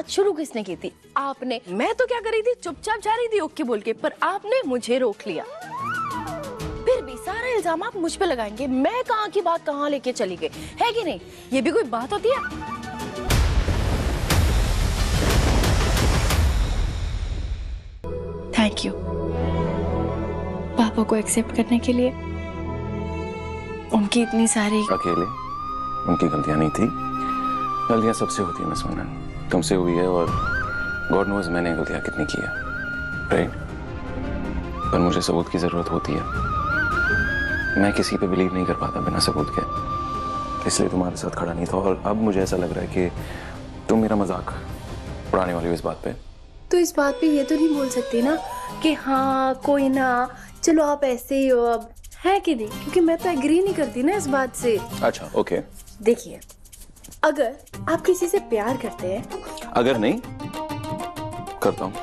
बात शुरू किसने की थी? आपने। मैं तो क्या कर रही थी, चुपचाप जा रही थी ओके बोल के, पर आपने मुझे रोक लिया। फिर भी सारा इल्जाम आप मुझ पे लगाएंगे। मैं कहाँ की बात कहाँ लेके चली गई, है कि नहीं? ये भी कोई बात होती है? थैंक यू पापा को एक्सेप्ट करने के लिए। उनकी इतनी सारी अकेले उनकी गलतियां नहीं थी, गलतियां सबसे होती है मिस मनन, तुमसे हुई है और गॉड नोज मैंने गलतियां कितनी की है, राइट? पर मुझे सबूत की जरूरत होती है। मैं किसी पे बिलीव नहीं कर पाता बिना सबूत के, इसलिए तुम्हारे साथ खड़ा नहीं था। और अब मुझे ऐसा लग रहा है कि तुम मेरा मजाक उड़ाने वाली हो इस बात पे। तो इस बात पे ये तो नहीं बोल सकती ना कि हाँ कोई ना, चलो आप ऐसे ही हो अब, है कि नहीं? क्योंकि मैं तो एग्री नहीं करती ना इस बात से। अच्छा ओके। देखिए, अगर आप किसी से प्यार करते हैं, अगर नहीं करता हूँ,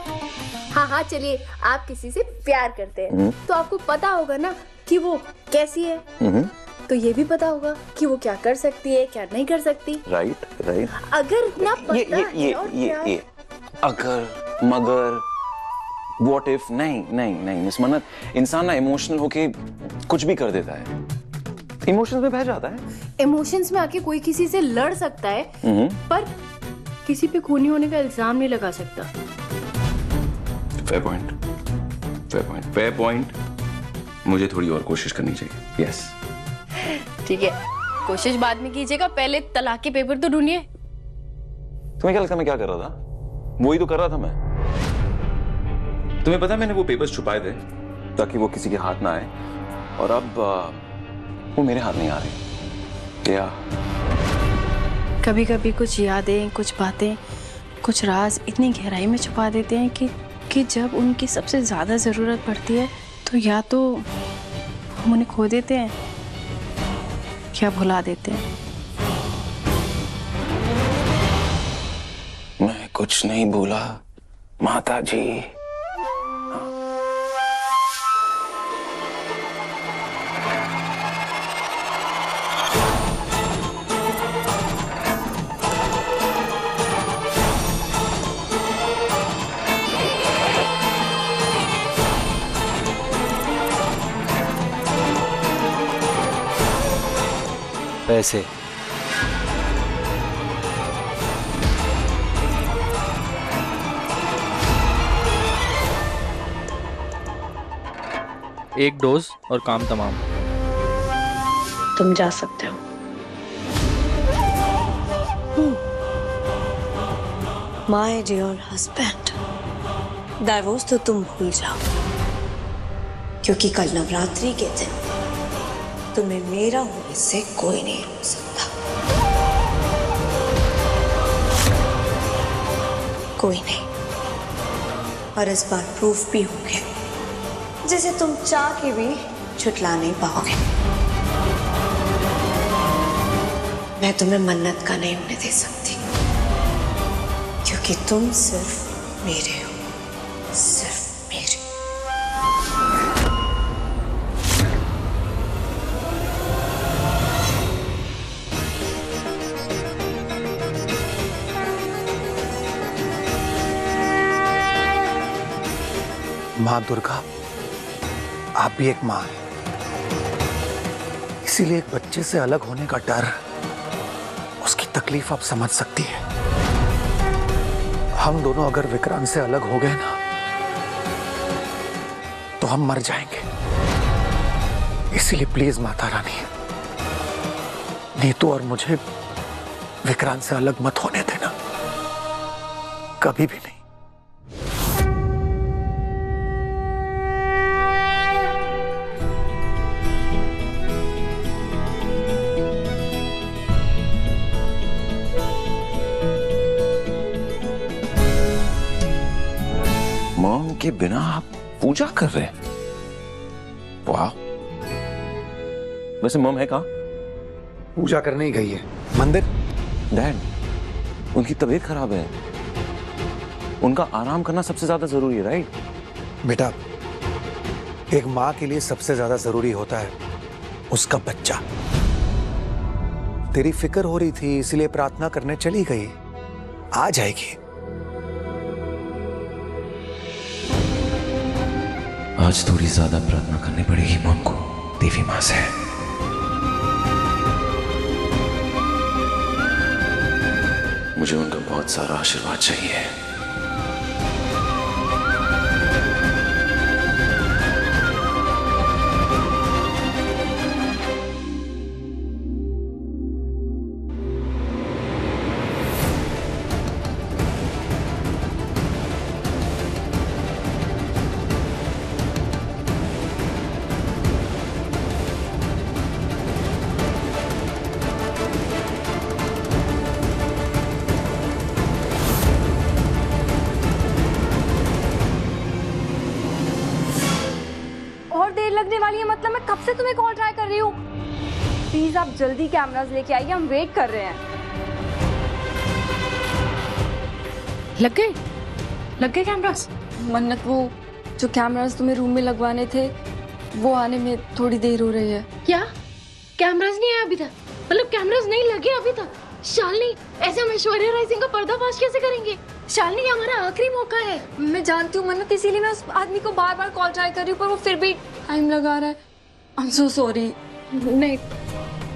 हाँ चलिए, आप किसी से प्यार करते हैं तो आपको पता होगा ना कि वो कैसी है, तो ये भी पता होगा कि वो क्या कर सकती है क्या नहीं कर सकती। राइट। अगर इतना पता है और ये अगर मगर व्हाट इफ, नहीं मिस मन्नत, इंसान ना इमोशनल होके कुछ भी कर देता है, इमोशंस में बह जाता है। इमोशंस में आके कोई किसी से लड़ सकता है, पर किसी पे खूनी होने का इल्जाम नहीं लगा सकता। Fair point. मुझे थोड़ी और कोशिश करनी चाहिए। यस ठीक है, कोशिश बाद में कीजिएगा, पहले तलाक के पेपर तो ढूंढिए। तुम्हें क्या लगता है मैं क्या कर रहा था? वही तो कर रहा था मैं। तुम्हें पता है मैंने वो पेपर्स छुपाए थे ताकि वो किसी के हाथ ना आए, और अब वो मेरे हाथ नहीं आ रहे। या कभी कभी कुछ यादें, कुछ बातें, कुछ राज इतनी गहराई में छुपा देते हैं कि जब उनकी सबसे ज्यादा जरूरत पड़ती है तो या तो हम उन्हें खो देते हैं या भुला देते हैं। मैं कुछ नहीं भूला माता जी। पैसे एक डोज और काम तमाम। तुम जा सकते हो। माय डियर हस्बैंड, डाइवोर्स तो तुम भूल जाओ, क्योंकि कल नवरात्रि के दिन तुम्हें मेरा होने से कोई नहीं रोक सकता। कोई नहीं। और इस बार प्रूफ भी होंगे जिसे तुम चाह के भी छुटला नहीं पाओगे। मैं तुम्हें मन्नत का नहीं होने दे सकती, क्योंकि तुम सिर्फ मेरे हो, सिर्फ मेरे। माँ दुर्गा, आप भी एक माँ हैं, इसीलिए एक बच्चे से अलग होने का डर, उसकी तकलीफ आप समझ सकती है। हम दोनों अगर विक्रांत से अलग हो गए ना तो हम मर जाएंगे। इसीलिए प्लीज माता रानी, नीतू और मुझे विक्रांत से अलग मत होने देना, कभी भी नहीं। मॉम के बिना आप पूजा कर रहे हैं? वाह। वैसे मॉम है कहाँ? पूजा करने ही गई है मंदिर। डैड, उनकी तबीयत खराब है, उनका आराम करना सबसे ज्यादा जरूरी है, राइट? बेटा, एक माँ के लिए सबसे ज्यादा जरूरी होता है उसका बच्चा। तेरी फिक्र हो रही थी इसलिए प्रार्थना करने चली गई, आ जाएगी। आज थोड़ी ज्यादा प्रार्थना करनी पड़ेगी मॉम को, देवी माँ से। मुझे उनका बहुत सारा आशीर्वाद चाहिए। लगने वाली है, मतलब मैं कब से तुम्हें कॉल ट्राई कर रही हूँ। प्लीज आप जल्दी कैमरास लेके आइए, हम वेट कर रहे हैं। लग गए कैमरास? मन्नत, वो जो कैमरास तुम्हें रूम में लगवाने थे वो आने में थोड़ी देर हो रही है। क्या कैमरास नहीं आया अभी तक? मतलब कैमरास नहीं लगे अभी तक? शालिनी, ऐसे हम ऐश्वर्या राय सिंह का पर्दाफाश कैसे करेंगे? शालिनी, हमारा आखिरी मौका है। मैं जानती हूँ मन्नत, इसीलिए मैं उस आदमी को बार बार कॉल ट्राई कर रही हूँ, पर वो फिर भी टाइम लगा रहा है। I am so sorry. नहीं,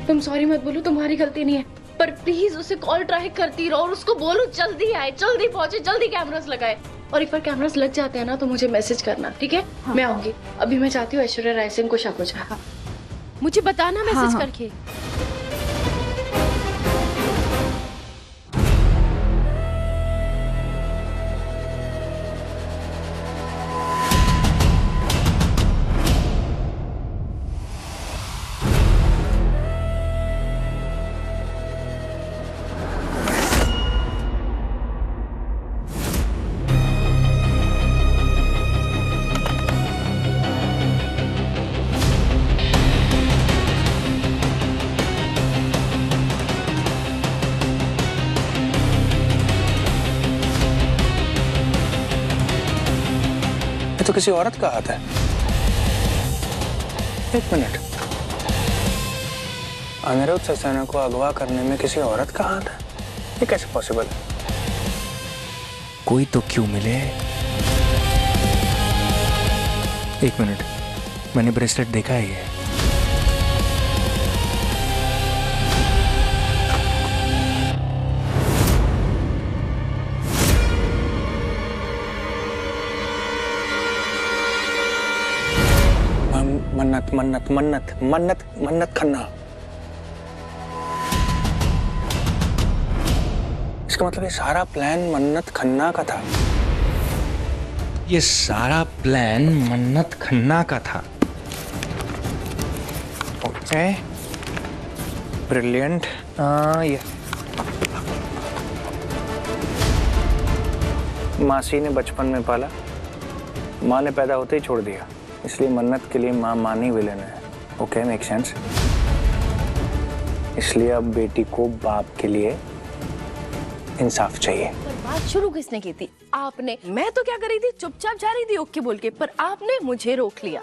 तुम सॉरी मत बोलो, तुम्हारी गलती नहीं है। पर प्लीज उसे कॉल ट्राई करती रहो और उसको बोलो जल्दी आए, जल्दी पहुंचे, जल्दी कैमरास लगाए। और एक बार कैमरास लग जाते हैं ना तो मुझे मैसेज करना, ठीक है? हाँ। मैं आऊंगी। अभी मैं चाहती हूँ ऐश्वर्या राय सिंह को शक हो जाए। हाँ। मुझे बताना मैसेज करके। तो किसी औरत का हाथ है। एक मिनट, अनिरुद्ध सक्सेना को अगवा करने में किसी औरत का हाथ है? ये कैसे पॉसिबल है? कोई तो क्यों मिले। एक मिनट, मैंने ब्रेसलेट देखा है ये। मन्नत मन्नत मन्नत मन्नत मन्नत खन्ना। इसका मतलब ये सारा प्लान मन्नत खन्ना का था। ये सारा प्लान मन्नत खन्ना का था। Okay, brilliant. ये मासी ने बचपन में पाला, माँ ने पैदा होते ही छोड़ दिया, इसलिए मन्नत के लिए माँ मानी विलेन है। Okay, make sense. इसलिए अब बेटी को बाप के लिए इंसाफ चाहिए। पर बात शुरू किसने की थी? आपने। मैं तो क्या कर रही थी, चुपचाप जा रही थी ओके बोल के, पर आपने मुझे रोक लिया।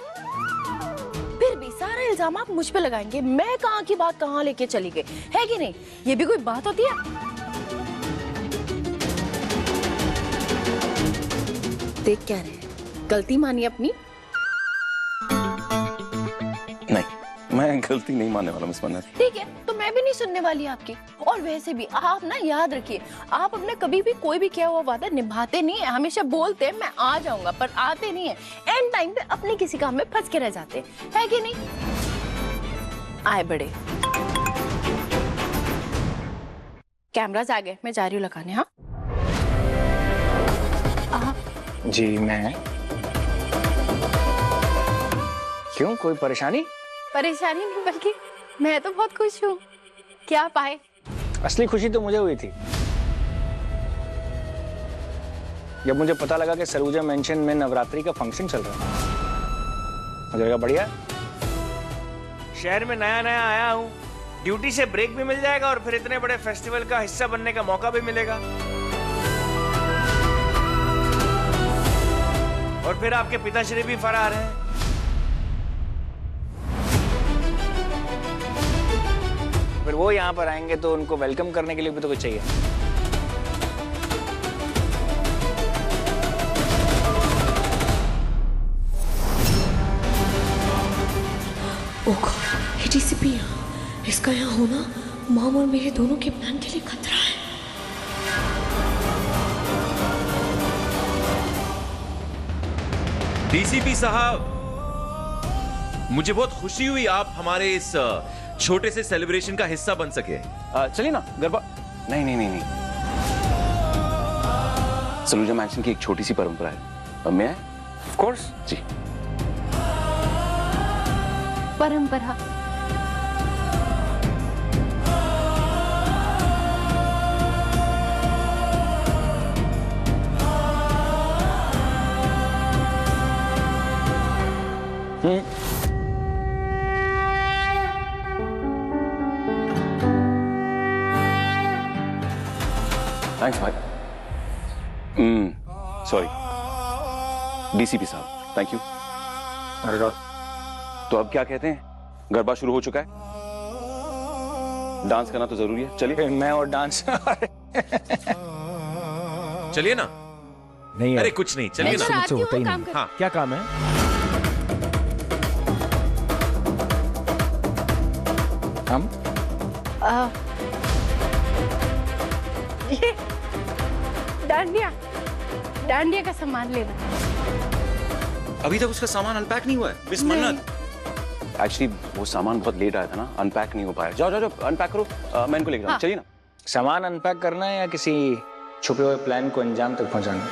फिर भी सारा इल्जाम आप मुझ पे लगाएंगे। मैं कहाँ की बात कहाँ लेके चली गई, है कि नहीं? ये भी कोई बात होती है? देख क्या रहे, गलती मानी अपनी? नहीं, मैं गलती नहीं मानने वाला मिस मन्नत। ठीक है, तो मैं भी नहीं सुनने वाली आपकी। और वैसे भी आप ना याद रखिए, आप अपने कभी भी कोई भी किया हुआ वादा निभाते नहीं है। हमेशा बोलते हैं मैं आ जाऊंगा, पर आते नहीं है। एंड टाइम पे अपने किसी काम में फंस के रह जाते हैं, है कि नहीं? आए बड़े, कैमरास आ गए, मैं जा रही हूँ लगाने। हाँ जी, मैं क्यों, कोई परेशानी? परेशानी नहीं, बल्कि मैं तो बहुत खुश हूँ। क्या पाए? असली खुशी तो मुझे हुई थी जब मुझे पता लगा कि सरूजा मेंशन में नवरात्रि का फंक्शन चल रहा है। मुझे लगा बढ़िया, शहर में नया नया आया हूँ, ड्यूटी से ब्रेक भी मिल जाएगा और फिर इतने बड़े फेस्टिवल का हिस्सा बनने का मौका भी मिलेगा। और फिर आपके पिताश्री भी फरार हैं। फिर वो यहाँ पर आएंगे तो उनको वेलकम करने के लिए भी तो कुछ चाहिए। इसका यहाँ होना मॉम और मेरे दोनों के प्लान के लिए खतरा है। डीसीपी साहब, मुझे बहुत खुशी हुई आप हमारे इस छोटे से सेलिब्रेशन का हिस्सा बन सके। चलिए ना गरबा। नहीं नहीं नहीं नहीं, सलूजा मैंशन की एक छोटी सी परंपरा है। मैं ऑफ कोर्स जी। परंपरा? थैंक्स भाई। सॉरी डीसीपी साहब, थैंक यू। तो अब क्या कहते हैं, गरबा शुरू हो चुका है, डांस करना तो जरूरी है। चलिए। मैं और डांस चलिए ना। नहीं अरे कुछ नहीं, चलिए ना। मुझसे होता ही नहीं। हाँ, क्या काम है? हम ये डांडिया, डांडिया का सामान लेना। अभी तक उसका सामान अनपैक नहीं हुआ है मिस मन्नत। एक्चुअली वो सामान बहुत लेट आया था ना, अनपैक नहीं हो पाया। जाओ जाओ जाओ अनपैक करो, मैं इनको लेकर आऊं। चलिए ना। सामान अनपैक करना है या किसी छुपे हुए प्लान को अंजाम तक पहुंचाना?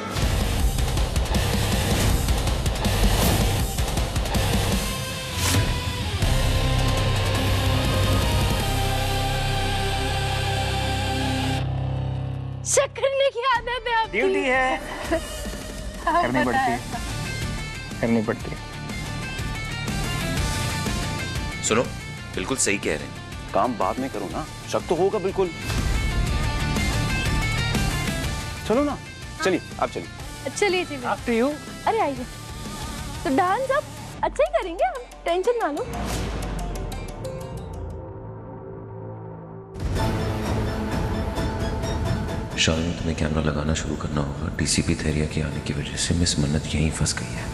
करने की आदत है आपकी। ड्यूटी है, करनी पड़ती है, करनी पड़ती है। सुनो, बिल्कुल सही कह रहे हैं। काम बाद में करो ना, शक तो होगा बिल्कुल। चलो ना, चलिए आप चलिए। चलिए चलिए। After you. अरे आइए, तो डांस आप अच्छा ही करेंगे, आप टेंशन ना लो। शालिनी, तुम्हें कैमरा लगाना शुरू करना होगा। डीसीपी थेरिया के आने की वजह से मिस मन्नत यहीं फंस गई है।